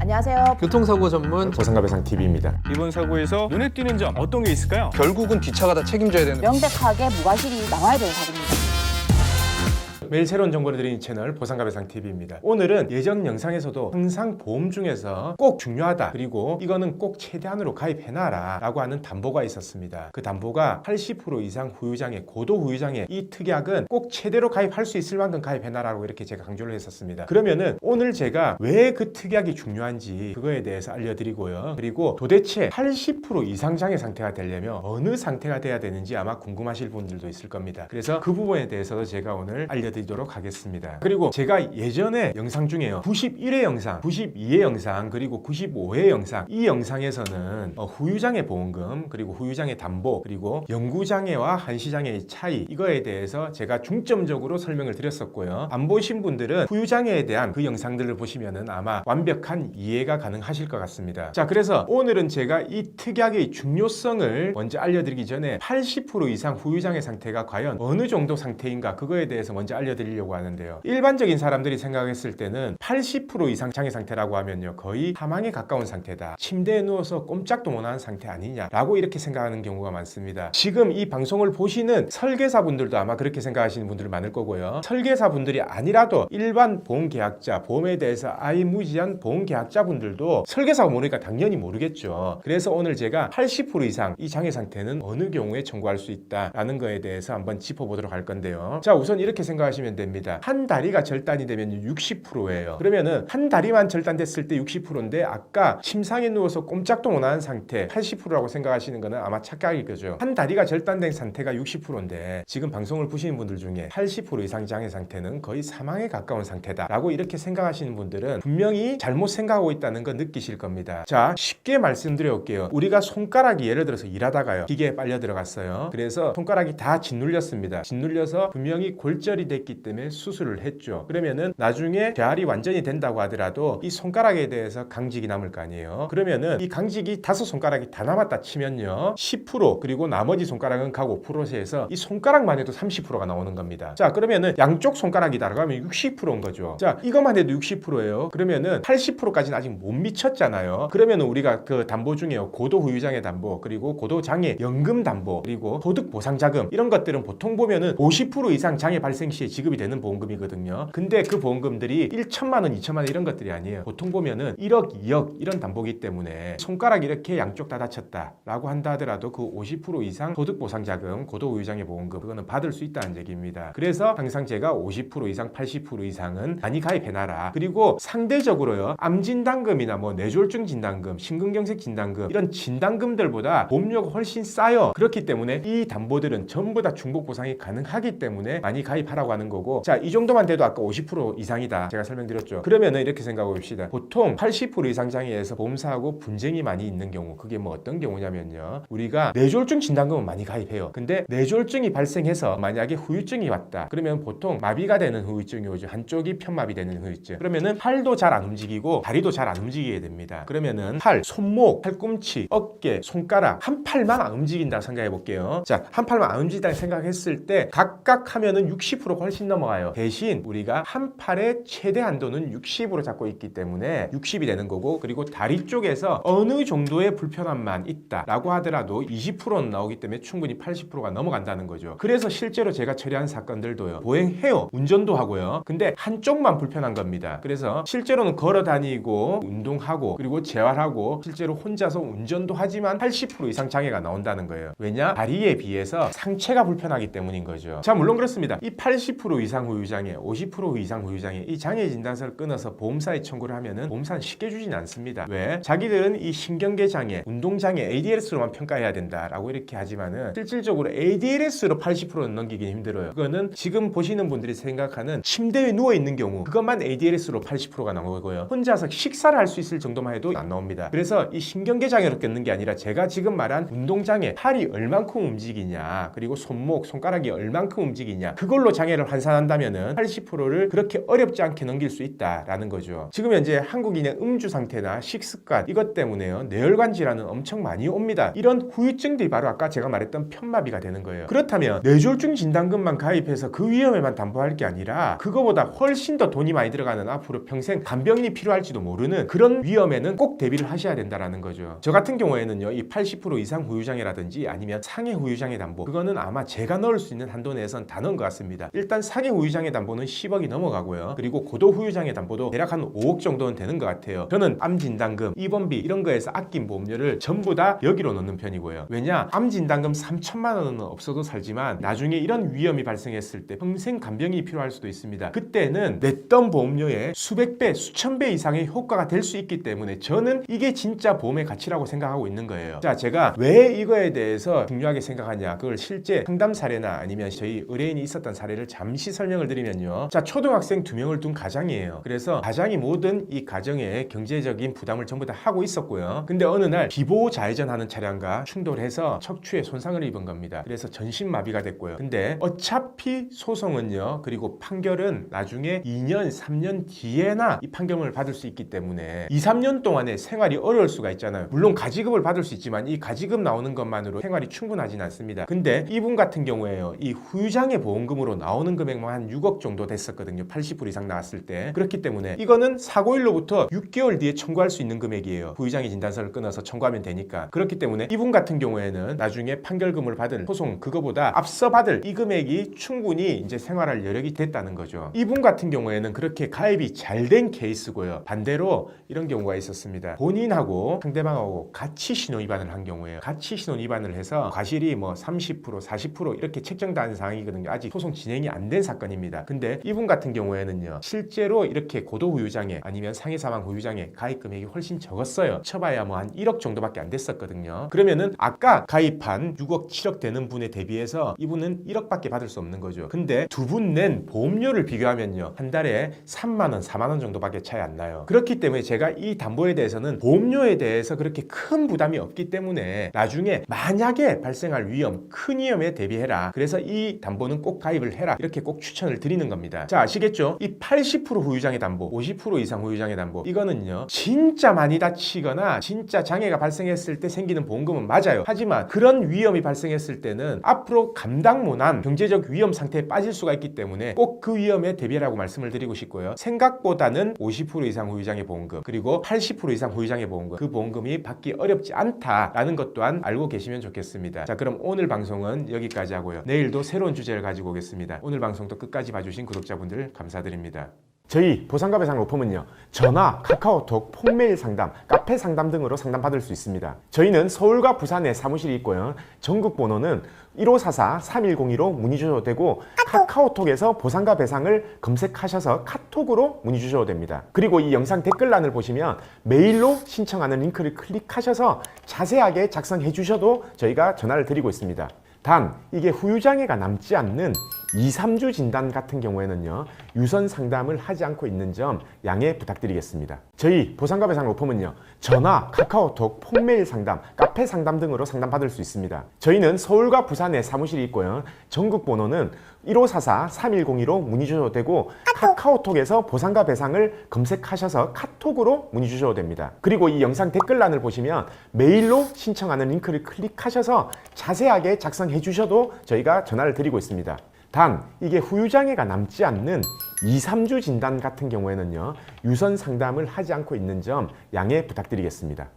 안녕하세요. 교통사고 전문 보상가배상TV입니다. 이번 사고에서 눈에 띄는 점 어떤 게 있을까요? 결국은 뒷차가 다 책임져야 되는 명백하게 무과실이 나와야 되는 사고입니다. 매일 새로운 정보를 드리는 채널 보상가배상TV입니다. 오늘은 예전 영상에서도 항상 보험 중에서 꼭 중요하다, 그리고 이거는 꼭 최대한으로 가입해놔라 라고 하는 담보가 있었습니다. 그 담보가 80% 이상 후유장애, 고도 후유장애, 이 특약은 꼭 최대로 가입할 수 있을 만큼 가입해놔라고 이렇게 제가 강조를 했었습니다. 그러면은 오늘 제가 왜 그 특약이 중요한지 그거에 대해서 알려드리고요. 그리고 도대체 80% 이상 장애 상태가 되려면 어느 상태가 돼야 되는지 아마 궁금하실 분들도 있을 겁니다. 그래서 그 부분에 대해서도 제가 오늘 알려드리도록 하겠습니다. 그리고 제가 예전에 영상 중에요, 91회 영상, 92회 영상, 그리고 95회 영상, 이 영상에서는 후유장애 보험금, 그리고 후유장애 담보, 그리고 영구장애와 한시장애의 차이, 이거에 대해서 제가 중점적으로 설명을 드렸었고요. 안 보신 분들은 후유장애에 대한 그 영상들을 보시면은 아마 완벽한 이해가 가능하실 것 같습니다. 자, 그래서 오늘은 제가 이 특약의 중요성을 먼저 알려드리기 전에 80% 이상 후유장애 상태가 과연 어느 정도 상태인가, 그거에 대해서 먼저 알려드리려고 하는데요. 일반적인 사람들이 생각했을 때는 80% 이상 장애 상태라고 하면요, 거의 사망에 가까운 상태다, 침대에 누워서 꼼짝도 못하는 상태 아니냐라고 이렇게 생각하는 경우가 많습니다. 지금 이 방송을 보시는 설계사분들도 아마 그렇게 생각하시는 분들 많을 거고요. 설계사분들이 아니라도 일반 보험계약자, 보험에 대해서 무지한 보험계약자분들도 설계사가 모르니까 당연히 모르겠죠. 그래서 오늘 제가 80% 이상 이 장애 상태는 어느 경우에 청구할 수 있다라는 거에 대해서 한번 짚어보도록 할 건데요. 자, 우선 이렇게 생각하시면 됩니다. 한 다리가 절단이 되면 60%예요. 그러면은 한 다리만 절단됐을 때 60%인데 아까 침상에 누워서 꼼짝도 못하는 상태 80%라고 생각하시는 거는 아마 착각일 거죠. 한 다리가 절단된 상태가 60%인데 지금 방송을 보시는 분들 중에 80% 이상 장애 상태는 거의 사망에 가까운 상태다라고 이렇게 생각하시는 분들은 분명히 잘못 생각하고 있다는 거 느끼실 겁니다. 자, 쉽게 말씀드려 볼게요. 우리가 손가락이 예를 들어서 일하다가요, 기계에 빨려 들어갔어요. 그래서 손가락이 다 짓눌렸습니다. 짓눌려서 분명히 골절이 됐기 때문에 수술을 했죠. 그러면은 나중에 재활이 완전히 된다고 하더라도 이 손가락에 대해서 강직이 남을 거 아니에요. 그러면은 이 강직이 5손가락이 다 남았다 치면요, 10%, 그리고 나머지 손가락은 각 5%에서 이 손가락만 해도 30%가 나오는 겁니다. 자, 그러면은 양쪽 손가락이다 그러면 60%인 거죠. 자, 이것만 해도 60%예요. 그러면은 80%까지는 아직 못 미쳤잖아요. 그러면은 우리가 그 담보 중에요, 고도 후유장애 담보, 그리고 고도 장애 연금 담보, 그리고 소득 보상 자금, 이런 것들은 보통 보면은 50% 이상 장애 발생 시에 지급이 되는 보험금이거든요. 근데 그 보험금들이 1천만 원, 2천만 원 이런 것들이 아니에요. 보통 보면은 1억, 2억 이런 담보기 때문에 손가락 이렇게 양쪽 다 다쳤다 라고 한다 하더라도 그 50% 이상 소득 보상 자금, 고도 후유장애 보험금, 그거는 받을 수 있다는 얘기입니다. 그래서 항상 제가 50% 이상, 80% 이상은 많이 가입해놔라. 그리고 상대적으로요, 암진단금이나 뭐 뇌졸중 진단금, 심근경색 진단금, 이런 진단금들보다 보험료가 훨씬 싸요. 그렇기 때문에 이 담보들은 전부 다 중복 보상이 가능하기 때문에 많이 가입하라고 하는 거고, 자, 이 정도만 돼도 아까 50% 이상이다 제가 설명드렸죠. 그러면은 이렇게 생각해 봅시다. 보통 80% 이상 장애에서 보험사하고 분쟁이 많이 있는 경우, 그게 뭐 어떤 경우냐면요, 우리가 뇌졸중 진단금은 많이 가입해요. 근데 뇌졸중이 발생해서 만약에 후유증이 왔다 그러면 보통 마비가 되는 후유증이 오죠. 한쪽이 편마비 되는 후유증. 그러면은 팔도 잘 안 움직이고 다리도 잘 안 움직이게 됩니다. 그러면은 팔, 손목, 팔꿈치, 어깨, 손가락 한 팔만 안 움직인다 생각해 볼게요. 자, 한 팔만 안 움직인다 생각했을 때 각각 하면은 60%가 훨씬 넘어가요. 대신 우리가 한 팔의 최대 한도는 60으로 잡고 있기 때문에 60이 되는 거고, 그리고 다리 쪽에서 어느 정도의 불편함만 있다라고 하더라도 20%는 나오기 때문에 충분히 80%가 넘어간다는 거죠. 그래서 실제로 제가 처리한 사건들도요, 보행해요, 운전도 하고요. 근데 한쪽만 불편한 겁니다. 그래서 실제로는 걸어 다니고 운동하고 그리고 재활하고 실제로 혼자서 운전도 하지만 80% 이상 장애가 나온다는 거예요. 왜냐? 다리에 비해서 상체가 불편하기 때문인 거죠. 자, 물론 그렇습니다. 이 80% 이상 후유장애, 50% 이상 후유장애, 이 장애 진단서를 끊어서 보험사에 청구를 하면은 보험사는 쉽게 주진 않습니다. 왜? 자기들은 이 신경계 장애, 운동 장애, ADLS로만 평가해야 된다라고 이렇게 하지만은 실질적으로 ADLS로 80%는 넘기긴 힘들어요. 그거는 지금 보시는 분들이 생각하는 침대에 누워 있는 경우, 그것만 ADLS로 80%가 나오고요. 혼자서 식사를 할 수 있을 정도만 해도 안 나옵니다. 그래서 이 신경계 장애로 끊는 게 아니라 제가 지금 말한 운동 장애, 팔이 얼만큼 움직이냐, 그리고 손목, 손가락이 얼만큼 움직이냐, 그걸로 장애를 환산한다면은 80%를 그렇게 어렵지 않게 넘길 수 있다라는 거죠. 지금 현재 한국인의 음주 상태나 식습관 이것 때문에요. 뇌혈관 질환은 엄청 많이 옵니다. 이런 후유증들이 바로 아까 제가 말했던 편마비가 되는 거예요. 그렇다면 뇌졸중 진단금만 가입해서 그 위험에만 담보할 게 아니라 그거보다 훨씬 더 돈이 많이 들어가는 앞으로 평생 간병인이 필요할지도 모르는 그런 위험에는 꼭 대비를 하셔야 된다라는 거죠. 저 같은 경우에는요, 이 80% 이상 후유장애라든지 아니면 상해 후유장애 담보, 그거는 아마 제가 넣을 수 있는 한도 내에선 다 넣은 것 같습니다. 일단 상해 후유장애 담보는 10억이 넘어가고요. 그리고 고도 후유장애 담보도 대략 한 5억 정도는 되는 것 같아요. 저는 암 진단금, 입원비 이런 거에서 아낀 보험료를 전부 다 여기로 넣는 편이고요. 왜냐? 암 진단금 3천만 원은 없어도 살지만 나중에 이런 위험이 발생했을 때 평생 간병이 필요할 수도 있습니다. 그때는 냈던 보험료의 수백 배, 수천 배 이상의 효과가 될 수 있기 때문에 저는 이게 진짜 보험의 가치라고 생각하고 있는 거예요. 자, 제가 왜 이거에 대해서 중요하게 생각하냐, 그걸 실제 상담 사례나 아니면 저희 의뢰인이 있었던 사례를 잠시 설명을 드리면요. 자, 초등학생 2명을 둔 가장이에요. 그래서 가장이 모든 이 가정의 경제적인 부담을 전부 다 하고 있었고요. 근데 어느 날 비보호 좌회전하는 차량과 충돌해서 척추에 손상을 입은 겁니다. 그래서 전신마비가 됐고요. 근데 어차피 소송은요, 그리고 판결은 나중에 2년, 3년 뒤에나 이 판결을 받을 수 있기 때문에 2, 3년 동안에 생활이 어려울 수가 있잖아요. 물론 가지급을 받을 수 있지만 이 가지급 나오는 것만으로 생활이 충분하진 않습니다. 근데 이분 같은 경우에요, 이 후유장애 보험금으로 나오는 금액만 한 6억 정도 됐었거든요. 80% 이상 나왔을 때. 그렇기 때문에 이거는 사고일로부터 6개월 뒤에 청구할 수 있는 금액이에요. 후유장애 진단서를 끊어서 청구하면 되니까. 그렇기 때문에 이분 같은 경우에는 나중에 판결금을 받은 소송 그거보다 앞서 받을 이 금액이 충분히 이제 생활할 여력이 됐다는 거죠. 이분 같은 경우에는 그렇게 가입이 잘 된 케이스고요. 반대로 이런 경우가 있었습니다. 본인하고 상대방하고 같이 신호 위반을 한 경우에요. 같이 신호 위반을 해서 과실이 뭐 30%, 40% 이렇게 책정된 상황이거든요. 아직 소송 진행이 안 된 사건입니다. 근데 이분 같은 경우에는요, 실제로 이렇게 고도 후유장애 아니면 상해 사망 후유장애 가입 금액이 훨씬 적었어요. 쳐봐야 뭐 한 1억 정도밖에 안 됐었거든요. 그러면은 아까 가입한 6억, 7억 되는 분에 대비해서 이분은 1억밖에 받을 수 없는 거죠. 근데 두 분 낸 보험료를 비교하면요, 한 달에 3만 원, 4만 원 정도밖에 차이 안 나요. 그렇기 때문에 제가 이 담보에 대해서는 보험료에 대해서 그렇게 큰 부담이 없기 때문에 나중에 만약에 발생할 위험, 큰 위험에 대비해라. 그래서 이 담보는 꼭 가입을 해라. 이렇게 꼭 추천을 드리는 겁니다. 자, 아시겠죠? 이 80% 후유장애 담보, 50% 이상 후유장애 담보, 이거는요, 진짜 많이 다치거나 진짜 장애가 발생했을 때 생기는 보험금은 맞아요. 하지만 그런 위험이 발생했을 때는 앞으로 감당 못한 경제적 위험 상태에 빠질 수가 있기 때문에 꼭 그 위험에 대비하라고 말씀을 드리고 싶고요. 생각보다는 50% 이상 후유장애 보험금, 그리고 80% 이상 후유장애 보험금, 그 보험금이 받기 어렵지 않다라는 것 또한 알고 계시면 좋겠습니다. 자, 그럼 오늘 방송은 여기까지 하고요. 내일도 새로운 주제를 가지고 오겠습니다. 오늘 방송도 끝까지 봐주신 구독자분들 감사드립니다. 저희 보상가배상 로펌은요, 전화, 카카오톡, 폰메일 상담, 카페 상담 등으로 상담받을 수 있습니다. 저희는 서울과 부산에 사무실이 있고요. 전국 번호는 1544-3102로 문의 주셔도 되고, 카카오톡에서 보상가배상을 검색하셔서 카톡으로 문의 주셔도 됩니다. 그리고 이 영상 댓글란을 보시면 메일로 신청하는 링크를 클릭하셔서 자세하게 작성해 주셔도 저희가 전화를 드리고 있습니다. 단, 이게 후유장애가 남지 않는 2, 3주 진단 같은 경우에는요, 유선 상담을 하지 않고 있는 점 양해 부탁드리겠습니다. 저희 보상가배상 로펌은요, 전화, 카카오톡, 폰메일 상담, 카페 상담 등으로 상담받을 수 있습니다. 저희는 서울과 부산에 사무실이 있고요. 전국 번호는 1544-3102로 문의 주셔도 되고, 카카오톡에서 보상가배상을 검색하셔서 카톡으로 문의 주셔도 됩니다. 그리고 이 영상 댓글란을 보시면 메일로 신청하는 링크를 클릭하셔서 자세하게 작성해 주셔도 저희가 전화를 드리고 있습니다. 단, 이게 후유장애가 남지 않는 2, 3주 진단 같은 경우에는요, 유선 상담을 하지 않고 있는 점 양해 부탁드리겠습니다.